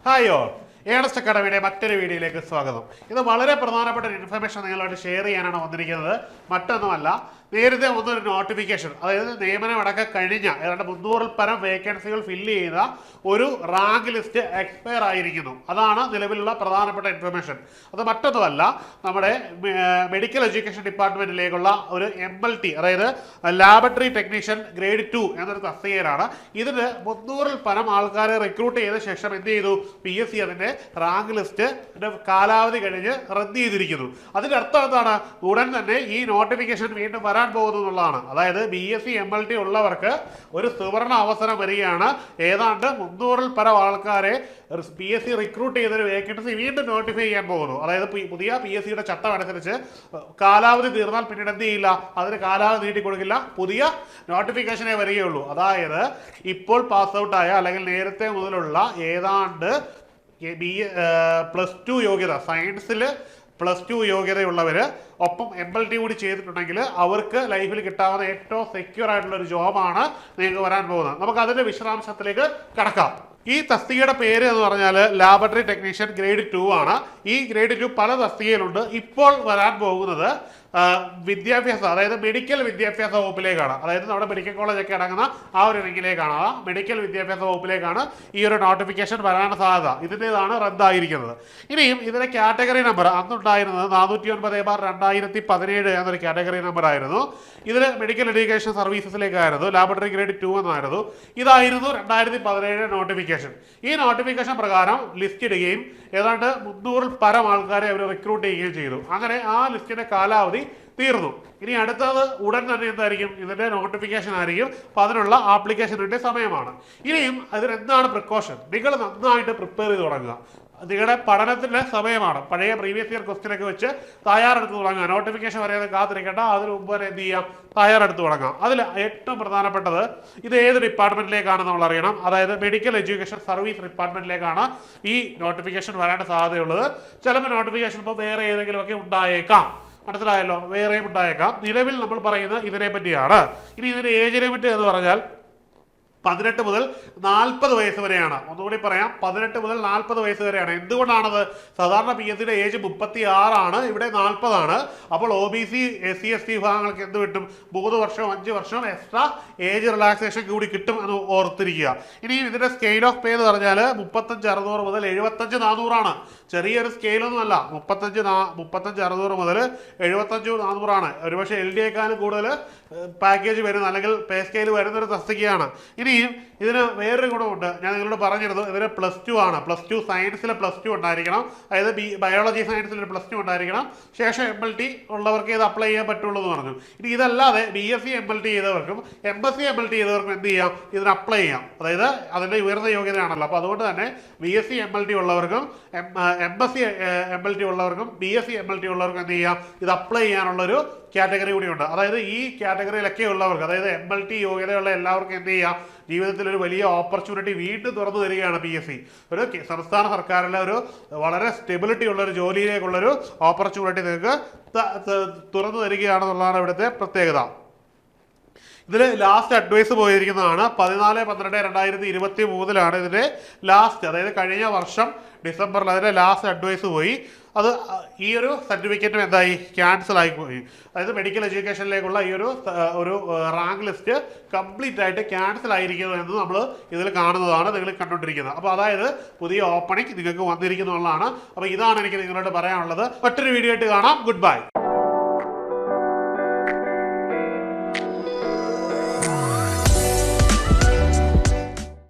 Hi all Ernest അക്കാഡമിയുടെ മറ്റൊരു വീഡിയോയിലേക്ക് സ്വാഗതം. ഇത് വളരെ പ്രധാനപ്പെട്ട ഒരു ഇൻഫർമേഷൻ നിങ്ങളോട് ഷെയർ ചെയ്യാനാണ് വന്നിരിക്കുന്നത്. മറ്റൊന്നുമല്ല, നേരത്തെ വന്നൊരു നോട്ടിഫിക്കേഷൻ, അതായത് നിയമനം അടക്കം കഴിഞ്ഞ ഏതാണ്ട് 300-ൽ പരം വേക്കൻസികൾ ഫില്ല് ചെയ്ത ഒരു റാങ്ക് ലിസ്റ്റ് എക്സ്പയർ ആയിരിക്കുന്നു. അതാണ് നിലവിലുള്ള പ്രധാനപ്പെട്ട ഇൻഫർമേഷൻ. അത് മറ്റൊന്നുമല്ല, നമ്മുടെ മെഡിക്കൽ എഡ്യൂക്കേഷൻ ഡിപ്പാർട്ട്മെന്റിലേക്കുള്ള ഒരു MLT, അതായത് ലാബറട്ടറി ടെക്നീഷ്യൻ ഗ്രേഡ് 2 എന്നൊരു തസ്തികയിലാണ്. ഇതിന് 300-ൽ പരം ആൾക്കാരെ റിക്രൂട്ട് ചെയ്ത ശേഷം എന്ത് ചെയ്തു? PSC അതിന്റെ റാങ്ക് ലിസ്റ്റ് കാലാവധി കഴിഞ്ഞ് റദ്ദ് ചെയ്തിരിക്കുന്നു. അതിന്റെ അർത്ഥം എന്താണ്? ഉടൻ തന്നെ ഈ നോട്ടിഫിക്കേഷൻ വീണ്ടും വരാൻ പോകുന്നു എന്നുള്ളതാണ്. അതായത് BSc MLT ഉള്ളവർക്ക് ഒരു സുവർണ അവസരം വരികയാണ്. ഏതാണ്ട് 300-ൽ പരം ആൾക്കാരെ PSC റിക്രൂട്ട് ചെയ്തൊരു വേക്കൻസി വീണ്ടും നോട്ടിഫൈ ചെയ്യാൻ പോകുന്നു. അതായത് പുതിയ PSCയുടെ ചട്ടം അനുസരിച്ച് കാലാവധി തീർന്നാൽ പിന്നീട് എന്ത് ചെയ്യില്ല, അതിന് കാലാവധി നീട്ടിക്കൊടുക്കില്ല, പുതിയ നോട്ടിഫിക്കേഷനെ വരികയുള്ളൂ. അതായത് ഇപ്പോൾ പാസ് ഔട്ടായ അല്ലെങ്കിൽ നേരത്തെ മുതലുള്ള ഏതാണ്ട് +2 യോഗ്യത, സയൻസിൽ +2 യോഗ്യതയുള്ളവർ ഒപ്പം MLT കൂടി ചെയ്തിട്ടുണ്ടെങ്കിൽ അവർക്ക് ലൈഫിൽ കിട്ടാവുന്ന ഏറ്റവും സെക്യൂർ ആയിട്ടുള്ള ഒരു ജോബാണ് നിങ്ങൾക്ക് വരാൻ പോകുന്നത്. നമുക്ക് അതിന്റെ വിശദാംശത്തിലേക്ക് കടക്കാം. ഈ തസ്തികയുടെ പേര് എന്ന് പറഞ്ഞാൽ ലാബറട്ടറി ടെക്നീഷ്യൻ ഗ്രേഡ് 2 ആണ്. ഈ ഗ്രേഡ് 2 പല തസ്തികയിലുണ്ട്. ഇപ്പോൾ വരാൻ പോകുന്നത് വിദ്യാഭ്യാസം, അതായത് മെഡിക്കൽ വിദ്യാഭ്യാസ വകുപ്പിലേക്കാണ്. അതായത് നമ്മുടെ മെഡിക്കൽ കോളേജ് ഒക്കെ അടങ്ങുന്ന ആ ഒരു റിങ്ങിലേക്കാണ്, ആ മെഡിക്കൽ വിദ്യാഭ്യാസ വകുപ്പിലേക്കാണ് ഈ ഒരു നോട്ടിഫിക്കേഷൻ വരാൻ സാധ്യത. ഇതിൻ്റെതാണ് റദ്ദായിരിക്കുന്നത്. ഇനിയും ഇതിന്റെ കാറ്റഗറി നമ്പർ അന്നുണ്ടായിരുന്നത് 409/2017 എന്നൊരു കാറ്റഗറി നമ്പർ ആയിരുന്നു. ഇതിൽ മെഡിക്കൽ എഡ്യൂക്കേഷൻ സർവീസസിലേക്കായിരുന്നു, ലാബറട്ടറി ഗ്രേഡ് 2 എന്നായിരുന്നു. ഇതായിരുന്നു 2017 നോട്ടിഫിക്കേഷൻ. ഈ നോട്ടിഫിക്കേഷൻ പ്രകാരം ലിസ്റ്റ് ഇടുകയും ഏതാണ്ട് 300-ൽ പരം ആൾക്കാരെ അവർ റിക്രൂട്ട് ചെയ്യുകയും ചെയ്തു. അങ്ങനെ ആ ലിസ്റ്റിന്റെ കാലാവധി തീർന്നു. ഇനി അടുത്തത് ഉടൻ തന്നെ എന്തായിരിക്കും? ഇതിന്റെ നോട്ടിഫിക്കേഷൻ ആയിരിക്കും. അപ്പോൾ അതിനുള്ള ആപ്ലിക്കേഷനിന്റെ സമയമാണ്. ഇനിയും അതിനെന്താണ് പ്രിക്കോഷൻ? നിങ്ങൾ നന്നായിട്ട് പ്രിപ്പയർ ചെയ്ത് തുടങ്ങുക. നിങ്ങളുടെ പഠനത്തിന്റെ സമയമാണ്. പഴയ പ്രീവിയസ് ഇയർ ക്വസ്റ്റ്യനൊക്കെ വെച്ച് തയ്യാറെടുത്ത് തുടങ്ങുക. നോട്ടിഫിക്കേഷൻ വരെയൊക്കെ കാത്തിരിക്കേണ്ട, അതിന് മുമ്പ് തന്നെ എന്ത് ചെയ്യാം? തയ്യാറെടുത്ത് തുടങ്ങാം. അതിൽ ഏറ്റവും പ്രധാനപ്പെട്ടത് ഇത് ഏത് ഡിപ്പാർട്ട്മെന്റിലേക്കാണ് നമ്മൾ അറിയണം. അതായത് മെഡിക്കൽ എഡ്യൂക്കേഷൻ സർവീസ് ഡിപ്പാർട്ട്മെന്റിലേക്കാണ് ഈ നോട്ടിഫിക്കേഷൻ വരാൻ സാധ്യതയുള്ളത്. ചിലപ്പോൾ നോട്ടിഫിക്കേഷൻ ഇപ്പോൾ വേറെ ഏതെങ്കിലുമൊക്കെ ഉണ്ടായേക്കാം. മനസ്സിലായല്ലോ? വേറെയും ഉണ്ടായേക്കാം. നിലവിൽ നമ്മൾ പറയുന്നത് ഇതിനെ പറ്റിയാണ്. ഇനി ഇതിന്റെ ഏജ് ലിമിറ്റ് എന്ന് പറഞ്ഞാൽ 18 മുതൽ 40 വയസ്സ് വരെയാണ്. ഒന്നുകൂടി പറയാം, 18 മുതൽ 40 വയസ്സ് വരെയാണ്. എന്തുകൊണ്ടാണത്? സാധാരണ PSCയുടെ ഏജ് 36 ആണ്, ഇവിടെ 40 ആണ്. അപ്പോൾ OBC SC ST വിഭാഗങ്ങൾക്ക് എന്ത് കിട്ടും? 3 വർഷം 5 വർഷം എക്സ്ട്രാ ഏജ് റിലാക്സേഷൻ കൂടി കിട്ടും എന്ന് ഓർത്തിരിക്കുക. ഇനി ഇതിന്റെ സ്കെയിൽ ഓഫ് പേ എന്ന് പറഞ്ഞാൽ 35,600 മുതൽ 75,400 ആണ്. ചെറിയൊരു സ്കെയിലൊന്നും അല്ല. 35,600 മുതൽ 75,400 ആണ്. ഒരുപക്ഷെ LD-യേക്കാളും കൂടുതൽ പാക്കേജ് വരുന്ന അല്ലെങ്കിൽ പേ സ്കെയിൽ വരുന്നൊരു തസ്തികയാണ്. ഇനിയും ഇതിന് വേറൊരു ഗുണമുണ്ട്. ഞാൻ നിങ്ങളോട് പറഞ്ഞിരുന്നു, ഇതിന് +2 ആണ്. +2 സയൻസിൽ +2 ഉണ്ടായിരിക്കണം. അതായത് ബയോളജി സയൻസിൽ +2 ഉണ്ടായിരിക്കണം. ശേഷം MLT ഉള്ളവർക്ക് ഇത് അപ്ലൈ ചെയ്യാൻ പറ്റുള്ളൂ എന്ന് പറഞ്ഞു. ഇനി ഇതല്ലാതെ BSc MLT ചെയ്തവർക്കും MSc MLT ചെയ്തവർക്കും എന്ത് ചെയ്യാം? ഇതിന് അപ്ലൈ ചെയ്യാം. അതായത് അതിൻ്റെ ഉയർന്ന യോഗ്യതയാണല്ലോ. അപ്പോൾ അതുകൊണ്ട് തന്നെ BSc MLT ഉള്ളവർക്കും MSc MLT ഉള്ളവർക്കും BSc MLT ഉള്ളവർക്കും എന്ത് ചെയ്യാം? ഇത് അപ്ലൈ ചെയ്യാനുള്ളൊരു കാറ്റഗറി കൂടിയുണ്ട്. അതായത് ഈ കാറ്റഗറിയിലൊക്കെ ഉള്ളവർക്ക്, അതായത് MLT യോഗ്യതയുള്ള എല്ലാവർക്കും എന്ത് ചെയ്യാം? ജീവിതത്തിൽ ഒരു വലിയ ഓപ്പർച്യൂണിറ്റി വീണ്ടും തുറന്നു തരികയാണ് PSC. ഒരു സംസ്ഥാന സർക്കാരിലെ ഒരു വളരെ സ്റ്റെബിലിറ്റി ഉള്ള ഒരു ജോലിയിലേക്കുള്ളൊരു ഓപ്പർച്യൂണിറ്റി നിങ്ങൾക്ക് തുറന്നു തരികയാണെന്നുള്ളതാണ് ഇവിടുത്തെ പ്രത്യേകത. ഇതിൽ ലാസ്റ്റ് അഡ്വൈസ് പോയിരിക്കുന്നതാണ് 14/12/2023 ഇതിന്റെ ലാസ്റ്റ്, അതായത് കഴിഞ്ഞ വർഷം ഡിസംബറിൽ അതിന്റെ ലാസ്റ്റ് അഡ്വൈസ് പോയി. അത് ഈ ഒരു സർട്ടിഫിക്കറ്റും എന്തായി? ക്യാൻസൽ ആയി പോയി. അതായത് മെഡിക്കൽ എഡ്യൂക്കേഷനിലേക്കുള്ള ഈ ഒരു റാങ്ക് ലിസ്റ്റ് കംപ്ലീറ്റ് ആയിട്ട് ക്യാൻസൽ ആയിരിക്കുന്നു എന്ന് നമ്മൾ ഇതിൽ കാണുന്നതാണ്, നിങ്ങൾ കണ്ടുകൊണ്ടിരിക്കുന്നത്. അപ്പോൾ അതായത് പുതിയ ഓപ്പണിംഗ് നിങ്ങൾക്ക് വന്നിരിക്കുന്നുള്ളതാണ്. അപ്പോൾ ഇതാണ് എനിക്ക് നിങ്ങളോട് പറയാനുള്ളത്. മറ്റൊരു വീഡിയോ ആയിട്ട് കാണാം. Good bye.